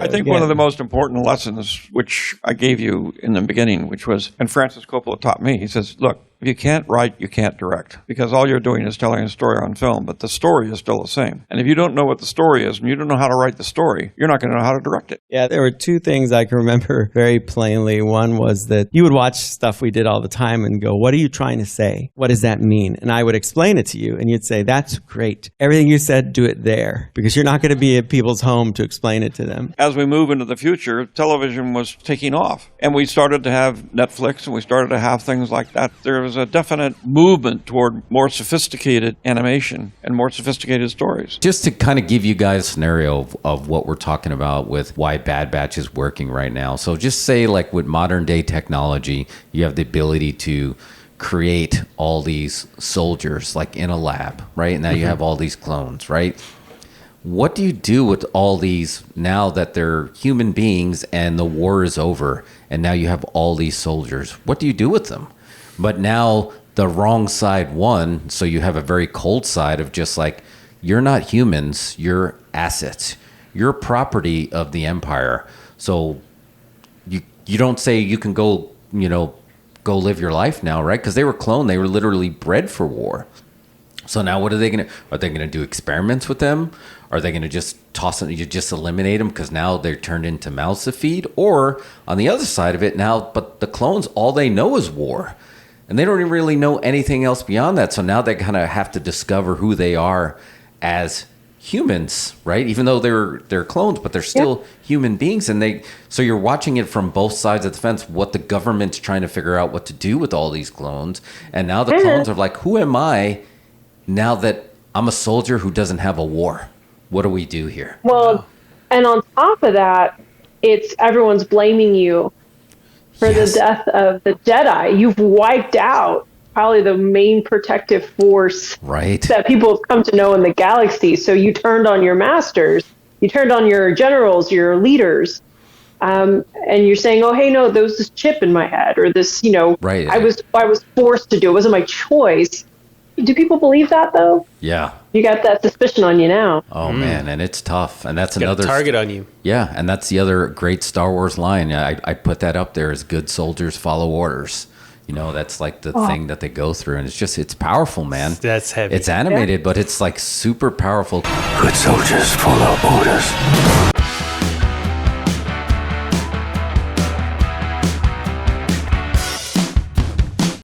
I think one of the most important lessons, which I gave you in the beginning, which was, and Francis Coppola taught me, he says, look, if you can't write, you can't direct. Because all you're doing is telling a story on film, but the story is still the same. And if you don't know what the story is, and you don't know how to write the story, you're not going to know how to direct it. Yeah, there were two things I can remember very plainly. One was that you would watch stuff we did all the time and go, what are you trying to say? What does that mean? And I would explain it to you, and you'd say, that's great. Everything you said, do it there. Because you're not going to be at people's home to explain it to them. As we move into the future, television was taking off. And we started to have Netflix, and we started to have things like that. There was a definite movement toward more sophisticated animation and more sophisticated stories. Just to kind of give you guys a scenario of what we're talking about with why Bad Batch is working right now. So just say like with modern day technology, you have the ability to create all these soldiers like in a lab, right? And now you have all these clones, right? What do you do with all these now that they're human beings and the war is over and now you have all these soldiers? What do you do with them? But now the wrong side won, so you have a very cold side of just like, you're not humans, you're assets. You're property of the Empire. So you don't say you can go live your life now, right? Because they were cloned. They were literally bred for war. So now what are they going to, are they going to do experiments with them? Are they going to just toss them, you just eliminate them because now they're turned into mouths to feed? Or on the other side of it now, but the clones, all they know is war. And they don't even really know anything else beyond that. So now they kind of have to discover who they are as humans, right? Even though they're clones, but they're still human beings. And so you're watching it from both sides of the fence, what the government's trying to figure out what to do with all these clones. And now the clones are like, who am I now that I'm a soldier who doesn't have a war? What do we do here? Well, and on top of that, everyone's blaming you for the death of the Jedi. You've wiped out probably the main protective force that people have come to know in the galaxy. So you turned on your masters, you turned on your generals, your leaders, and you're saying, "Oh, hey, no, there was this chip in my head, or this, I was forced to do. It wasn't my choice." Do people believe that though? Yeah. You got that suspicion on you now. Oh man, and it's tough. And that's got another a target on you. Yeah, and that's the other great Star Wars line. I put that up there as good soldiers follow orders. That's like the thing that they go through, and it's powerful, man. That's heavy. It's animated, but it's like super powerful. Good soldiers follow orders.